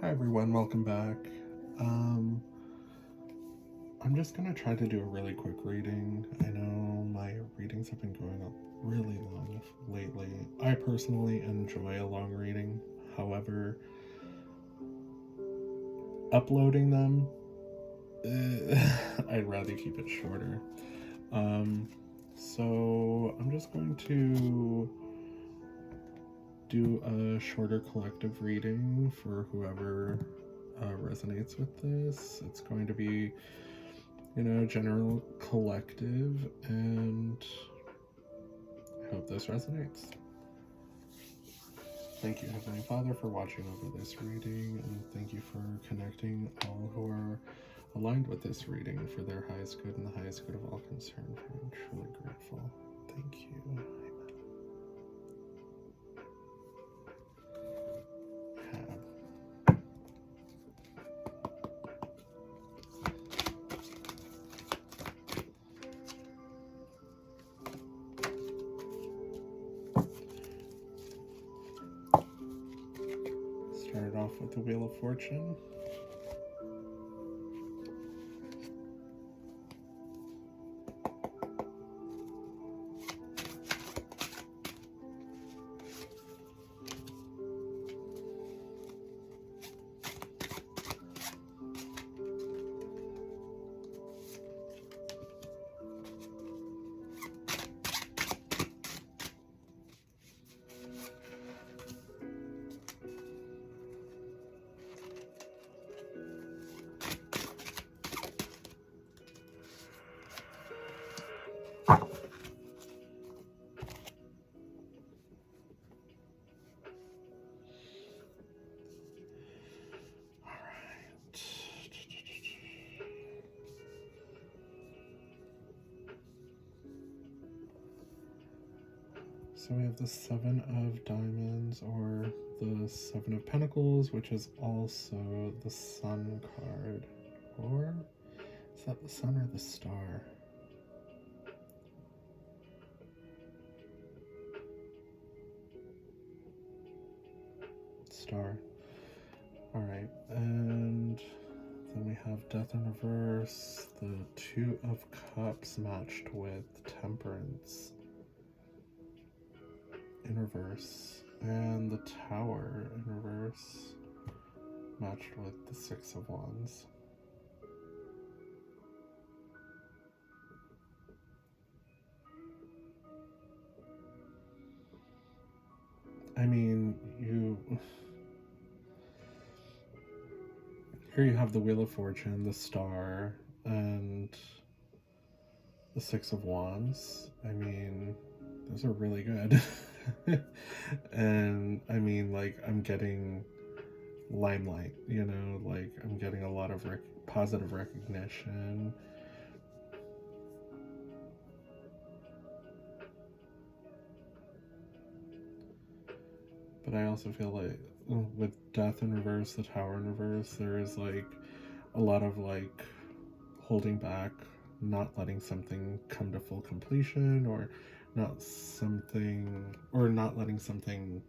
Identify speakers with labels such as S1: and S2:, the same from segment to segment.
S1: Hi everyone, welcome back. I'm just gonna try to do a really quick reading. I know my readings have been going up really long lately. I personally enjoy a long reading. However, uploading them, I'd rather keep it shorter. So I'm just going to do a shorter collective reading for whoever resonates with this. It's going to be, general collective, and I hope this resonates. Thank you, Heavenly Father, for watching over this reading, and thank you for connecting all who are aligned with this reading for their highest good and the highest good of all concerned. I'm truly grateful. Thank you. Started off with the Wheel of Fortune. So we have the Seven of Diamonds, or the Seven of Pentacles, which is also the Sun card. Or is that the Sun or the Star? Star. Alright, and then we have Death in Reverse, the Two of Cups matched with Temperance in reverse, and the Tower in reverse matched with the Six of Wands. I mean, here you have the Wheel of Fortune, the Star, and the Six of Wands. I mean, those are really good. And I mean, like, I'm getting limelight, like I'm getting a lot of positive recognition. But I also feel like with Death in reverse, the Tower in reverse, there is like a lot of like holding back, not letting something come to full completion, or not letting something,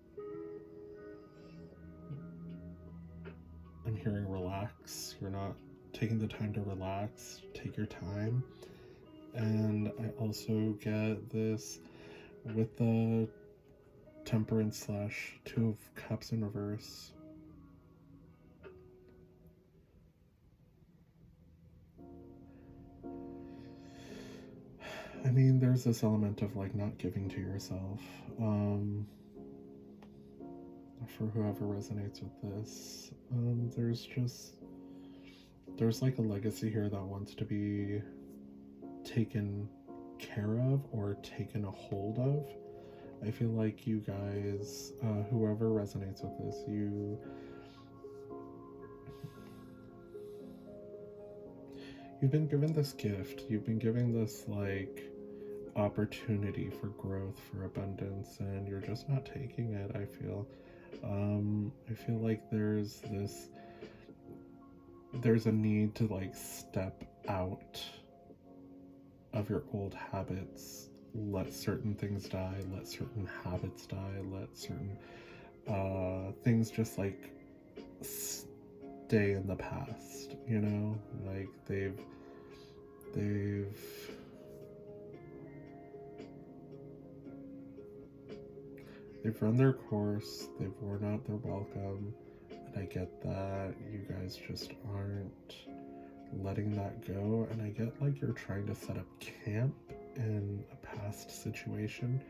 S1: I'm hearing relax. You're not taking the time to relax. Take your time. And I also get this with the Temperance / Two of Cups in reverse. I mean, there's this element of like not giving to yourself. For whoever resonates with this, there's like a legacy here that wants to be taken care of or taken a hold of. I feel like you guys, whoever resonates with this, you've been given this gift. You've been given this like opportunity for growth, for abundance, and you're just not taking it. I feel like there's a need to like step out of your old habits, let certain things die, let certain habits die, let certain things just like day in the past, you know? Like, they've run their course, they've worn out their welcome, and I get that you guys just aren't letting that go, and I get like you're trying to set up camp in a past situation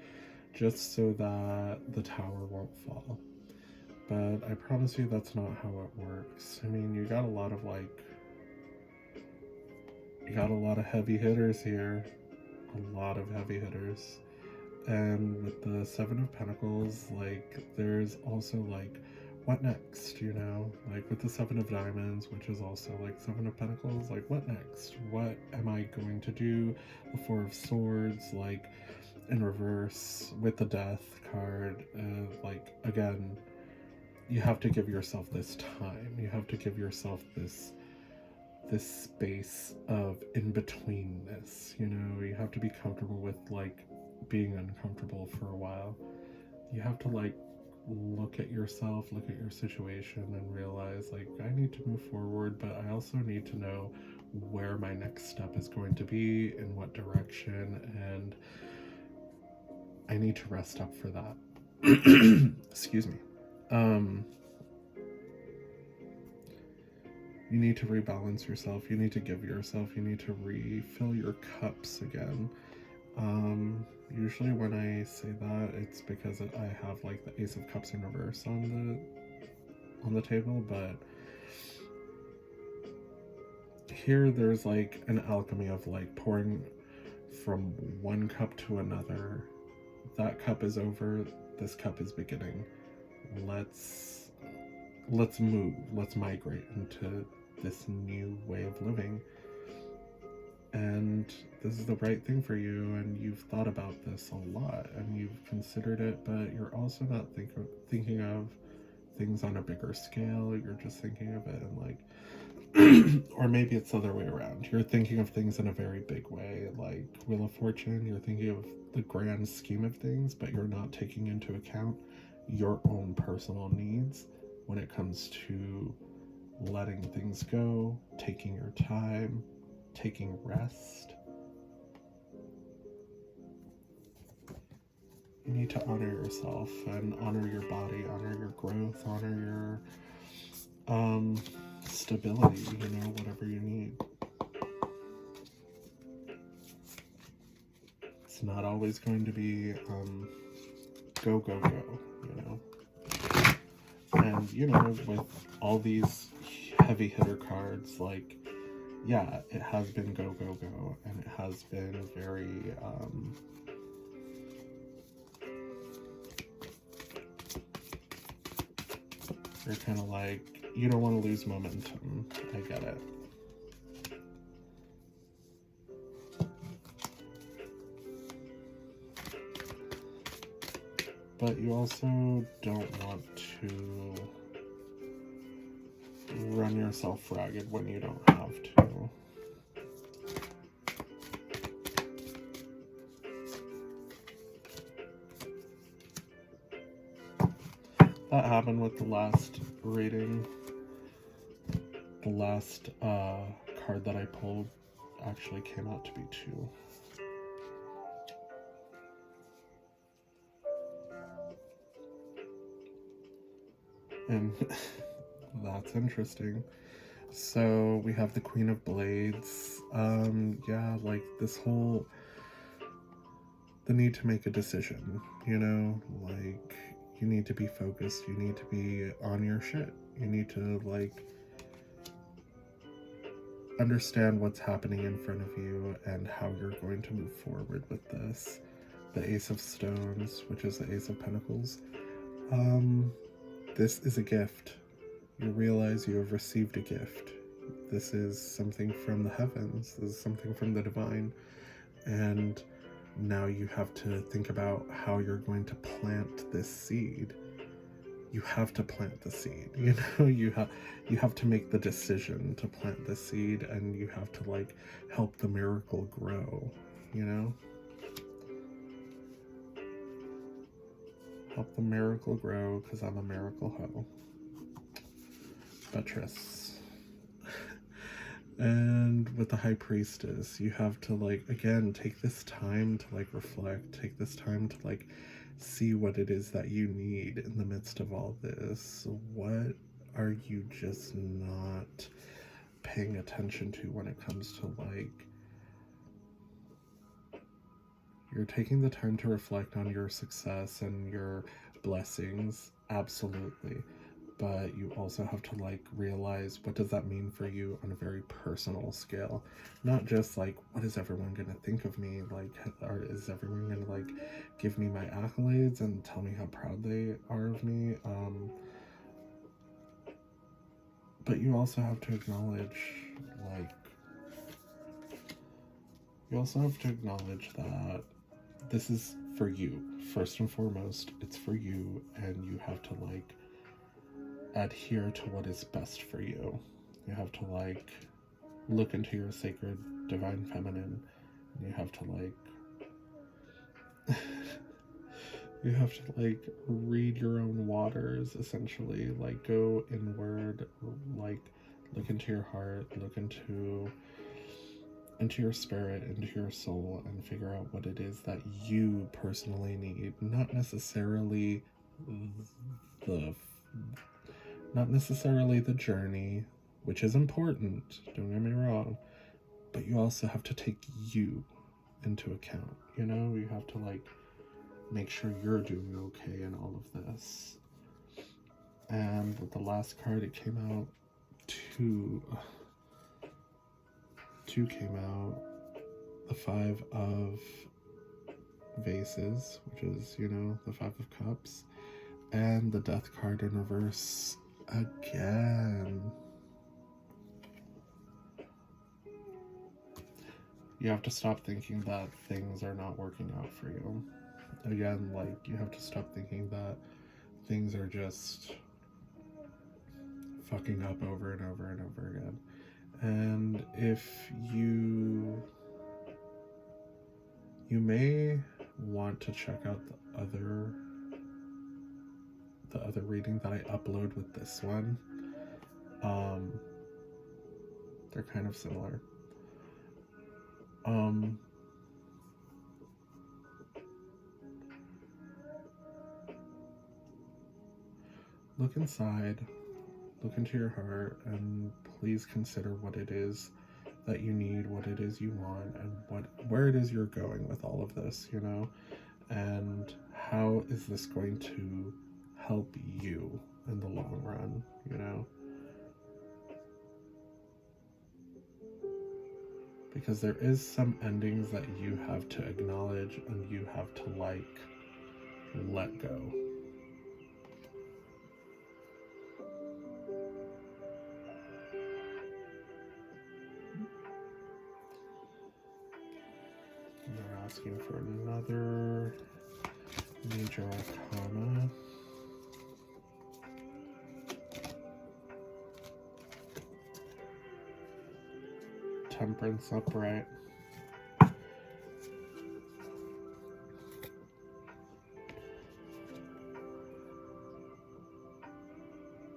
S1: just so that the tower won't fall. But I promise you that's not how it works. I mean, you got a lot of heavy hitters here. A lot of heavy hitters. And with the Seven of Pentacles, like, there's also like, what next, you know? Like with the Seven of Diamonds, which is also like Seven of Pentacles, like what next? What am I going to do? The Four of Swords, like in reverse with the Death card, like again, you have to give yourself this time. You have to give yourself this space of in-betweenness, you know? You have to be comfortable with like being uncomfortable for a while. You have to like look at yourself, look at your situation, and realize like I need to move forward, but I also need to know where my next step is going to be, in what direction, and I need to rest up for that. Excuse me. You need to rebalance yourself, you need to give yourself, you need to refill your cups again. Usually when I say that, it's because I have like the Ace of Cups in reverse on the table, but here there's like an alchemy of like pouring from one cup to another. That cup is over, this cup is beginning. Let's move, let's migrate into this new way of living. And this is the right thing for you, and you've thought about this a lot, and you've considered it, but you're also not thinking of things on a bigger scale. You're just thinking of it in like, or maybe it's the other way around. You're thinking of things in a very big way, like Wheel of Fortune. You're thinking of the grand scheme of things, but you're not taking into account your own personal needs when it comes to letting things go, taking your time, taking rest. You need to honor yourself and honor your body, honor your growth, honor your stability, you know, whatever you need. It's not always going to be go, go, go, you know. And, you know, with all these heavy hitter cards, like, yeah, it has been go, go, go, and it has been very, you're kind of like, you don't want to lose momentum. I get it. But you also don't want to run yourself ragged when you don't have to. That happened with the last reading. The last card that I pulled actually came out to be 2. And that's interesting. So we have the Queen of Blades. Yeah, like this whole, the need to make a decision, you know, like you need to be focused, you need to be on your shit, you need to like understand what's happening in front of you and how you're going to move forward with this. The Ace of Stones, which is the Ace of Pentacles. This is a gift. You realize you have received a gift. This is something from the heavens. This is something from the divine. And now you have to think about how you're going to plant this seed. You have to plant the seed, you know, you have to make the decision to plant the seed, and you have to like help the miracle grow, you know? Help the miracle grow, because I'm a miracle hoe. Buttress. And with the High Priestess, you have to, like, again, take this time to, like, reflect, take this time to, like, see what it is that you need in the midst of all this. What are you just not paying attention to when it comes to, like, you're taking the time to reflect on your success and your blessings, absolutely. But you also have to, like, realize, what does that mean for you on a very personal scale? Not just like, what is everyone gonna think of me? Like, or is everyone gonna, like, give me my accolades and tell me how proud they are of me? But you also have to acknowledge, like, that this is for you. First and foremost, it's for you, and you have to, like, adhere to what is best for you. You have to, like, look into your sacred divine feminine. You have to, like, you have to, like, read your own waters, essentially. Like, go inward, like, look into your heart, look into your spirit, into your soul, and figure out what it is that you personally need. Not necessarily the journey, which is important, don't get me wrong, but you also have to take you into account. You know, you have to, like, make sure you're doing okay in all of this. And with the last card, it came out, two came out, the Five of Vases, which is, you know, the Five of Cups, and the Death card in reverse again. You have to stop thinking that things are not working out for you. Again, like, you have to stop thinking that things are just fucking up over and over and over again. And if you may want to check out the other reading that I upload with this one. They're kind of similar. Look inside, look into your heart, and please consider what it is that you need, what it is you want, and where it is you're going with all of this, you know, and how is this going to help you in the long run, you know? Because there is some endings that you have to acknowledge and you have to, like, let go. They're asking for another major arcana. Temperance upright.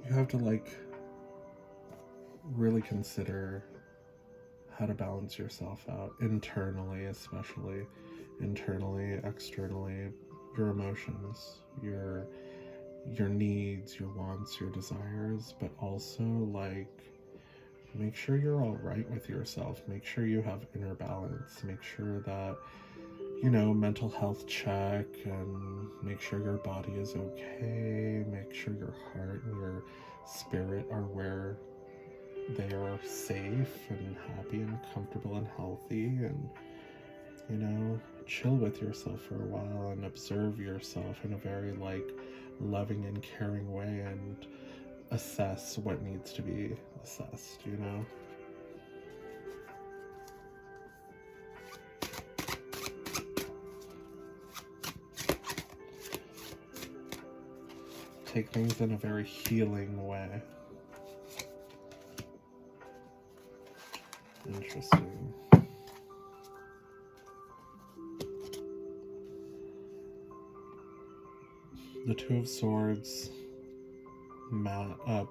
S1: You have to, like, really consider how to balance yourself out internally, especially internally, externally, your emotions, your needs, your wants, your desires, but also, like, make sure you're all right with yourself. Make sure you have inner balance. Make sure that, you know, mental health check, and make sure your body is okay. Make sure your heart and your spirit are where they are safe and happy and comfortable and healthy. And, you know, chill with yourself for a while and observe yourself in a very, like, loving and caring way, and assess what needs to be assessed, you know? Take things in a very healing way. Interesting. The Two of Swords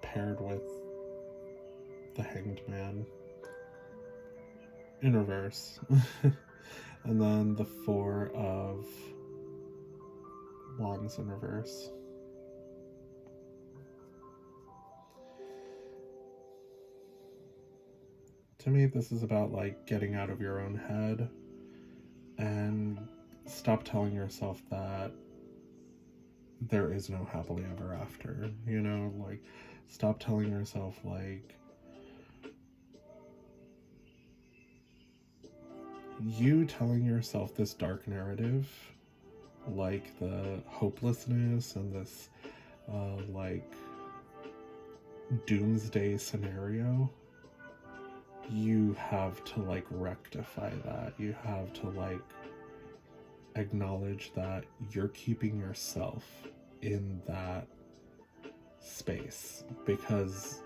S1: paired with the Hanged Man. in reverse. And then the Four of Wands in reverse. To me, this is about like getting out of your own head and stop telling yourself that there is no happily ever after, you know, like stop telling yourself like you telling yourself this dark narrative, like the hopelessness and this like doomsday scenario. You have to like rectify that. You have to like acknowledge that you're keeping yourself in that space because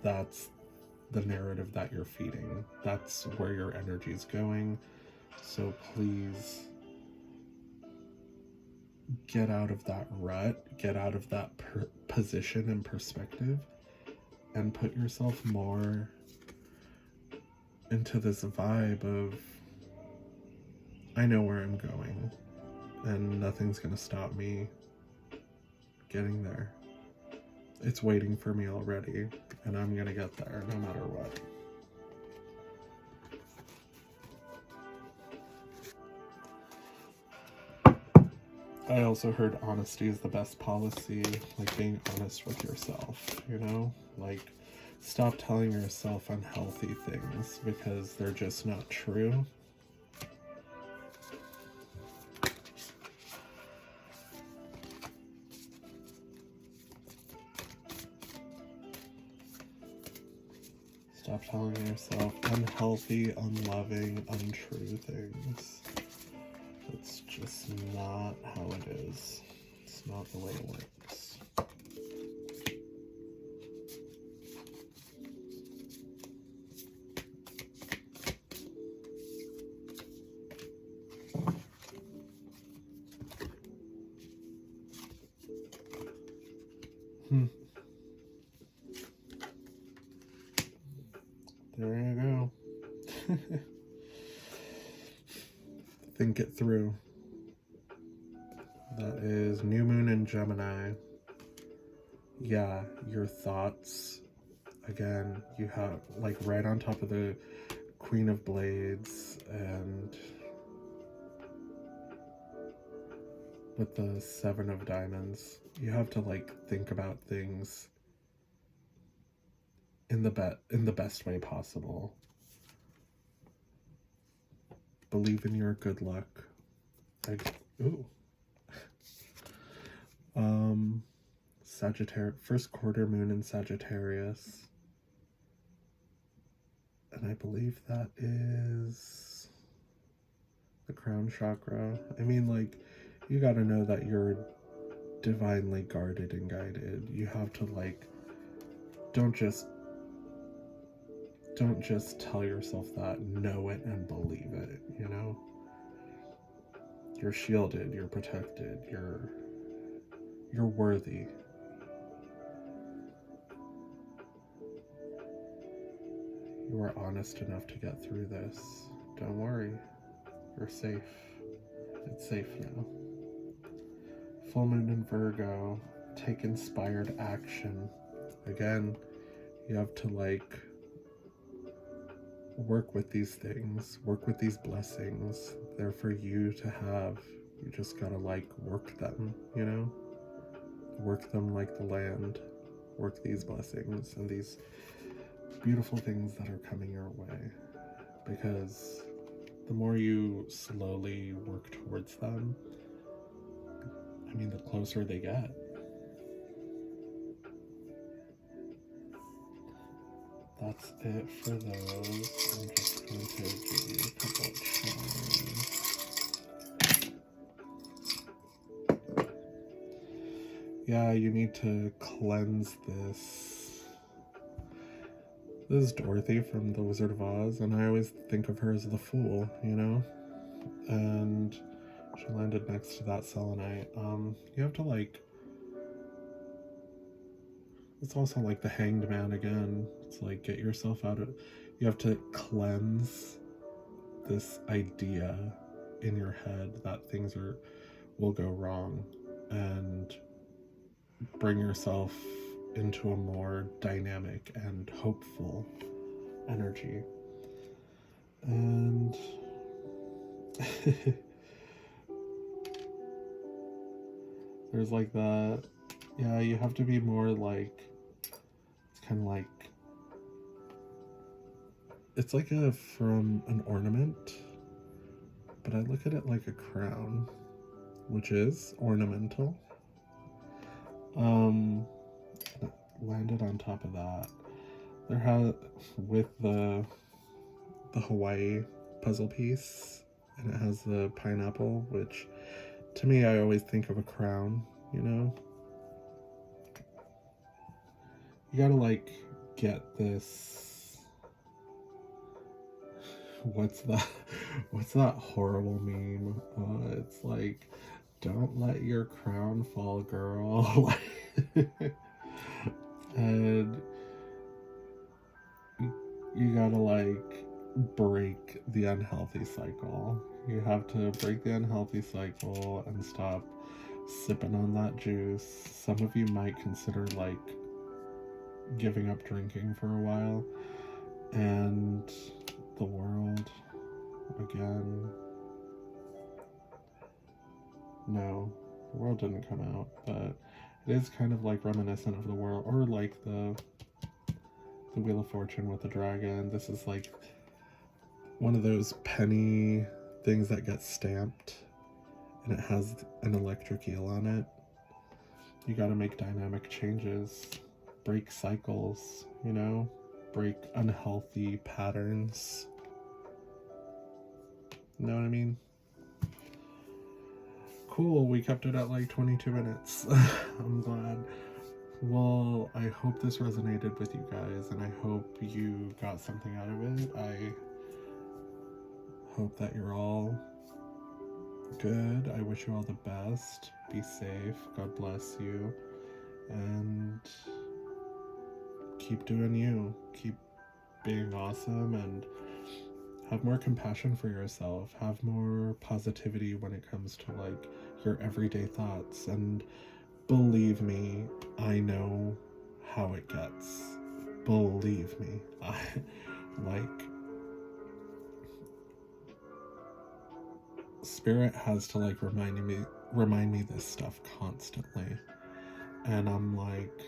S1: that's the narrative that you're feeding. That's where your energy is going. So please get out of that rut, get out of that position and perspective, and put yourself more into this vibe of, I know where I'm going, and nothing's gonna stop me getting there. It's waiting for me already, and I'm gonna get there no matter what. I also heard honesty is the best policy, like being honest with yourself, you know? Like, stop telling yourself unhealthy things because they're just not true. Stop telling yourself unhealthy, unloving, untrue things. It's just not how it is. It's not the way it works. There you go. Think it through. That is new moon in Gemini. Yeah, your thoughts. Again, you have like right on top of the Queen of Blades and with the Seven of Diamonds. You have to like think about things in the best way possible. Believe in your good luck. Sagittarius, first quarter moon in Sagittarius. And I believe that is the crown chakra. I mean, like, you gotta know that you're divinely guarded and guided. You have to, like, don't just tell yourself that. Know it and believe it, you know? You're shielded, you're protected, you're worthy. You are honest enough to get through this. Don't worry. You're safe. It's safe now. Full moon in Virgo. Take inspired action. Again, you have to like work with these things. Work with these blessings. They're for you to have. You just gotta like work them, you know? Work them like the land. Work these blessings and these beautiful things that are coming your way, because the more you slowly work towards them, I mean, the closer they get. That's it for those. I'm just going to give you a couple of charms. Yeah, you need to cleanse this. This is Dorothy from The Wizard of Oz, and I always think of her as the Fool, you know? And she landed next to that selenite. You have to, like... It's also like the Hanged Man again. It's like, get yourself out of... You have to cleanse this idea in your head that things will go wrong, and bring yourself into a more dynamic and hopeful energy. And there's like that, yeah, you have to be more like, it's kind of like, it's like from an ornament, but I look at it like a crown, which is ornamental. Landed on top of that. With the Hawaii puzzle piece, and it has the pineapple, which to me, I always think of a crown, you know? You gotta like get this, what's that horrible meme? It's like, don't let your crown fall, girl. And you gotta like break the unhealthy cycle. You have to break the unhealthy cycle and stop sipping on that juice. Some of you might consider like giving up drinking for a while. And the world, again, no, the world didn't come out, but it is kind of like reminiscent of the world, or like the Wheel of Fortune with the dragon. This is like one of those penny things that gets stamped, and it has an electric eel on it. You gotta make dynamic changes, break cycles, you know, break unhealthy patterns. You know what I mean? Cool, we kept it at like 22 minutes. I'm glad. Well, I hope this resonated with you guys, and I hope you got something out of it. I hope that you're all good. I wish you all the best. Be safe. God bless you. And keep doing you. Keep being awesome, and have more compassion for yourself. Have more positivity when it comes to like your everyday thoughts. And believe me, I know how it gets. Believe me. Spirit has to like remind me this stuff constantly. And I'm like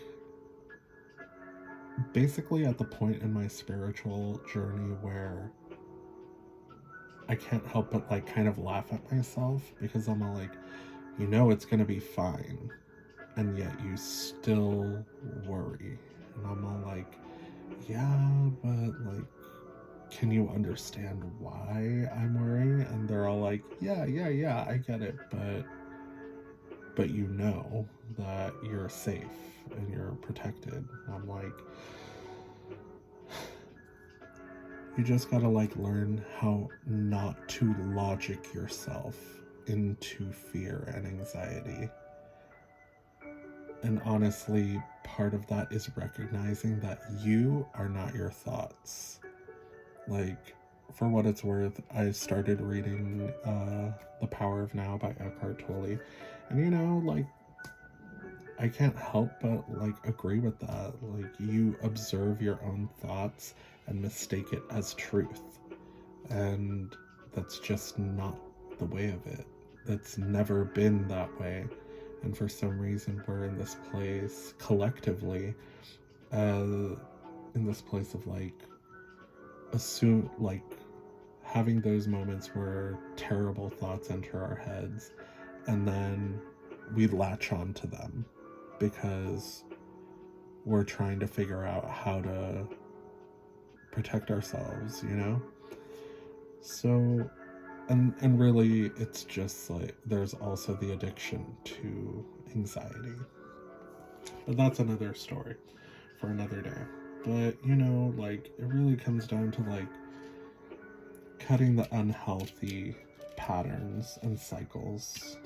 S1: basically at the point in my spiritual journey where I can't help but like kind of laugh at myself, because I'm all like, you know it's gonna be fine, and yet you still worry. And I'm all like, yeah, but like, can you understand why I'm worrying? And they're all like, yeah, I get it, but you know that you're safe and you're protected. And I'm like, you just gotta like learn how not to logic yourself into fear and anxiety. And honestly, part of that is recognizing that you are not your thoughts. Like, for what it's worth, I started reading The Power of Now by Eckhart Tolle. And you know, like, I can't help but like agree with that. Like, you observe your own thoughts and mistake it as truth. And that's just not the way of it. That's never been that way. And for some reason, we're in this place collectively, in this place of like, having those moments where terrible thoughts enter our heads, and then we latch on to them because we're trying to figure out how to protect ourselves, you know? So, and really, it's just like, there's also the addiction to anxiety. But that's another story for another day. But, you know, like, it really comes down to, like, cutting the unhealthy patterns and cycles.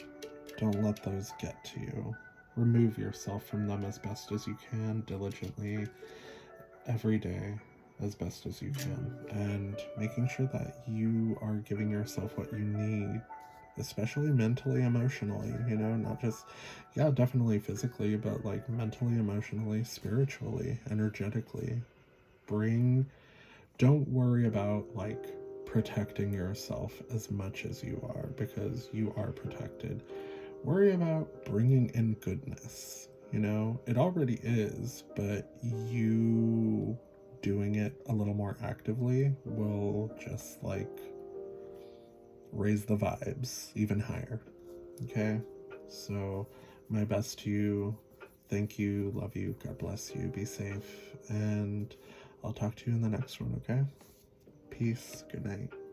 S1: Don't let those get to you. Remove yourself from them as best as you can, diligently, every day. as best as you can, and making sure that you are giving yourself what you need, especially mentally, emotionally, you know, not just, yeah, definitely physically, but like mentally, emotionally, spiritually, energetically. Don't worry about like protecting yourself as much as you are, because you are protected. Worry about bringing in goodness. You know, it already is, but you doing it a little more actively will just like raise the vibes even higher. Okay? So, my best to you. Thank you. Love you. God bless you. Be safe. And I'll talk to you in the next one, okay? Peace. Good night.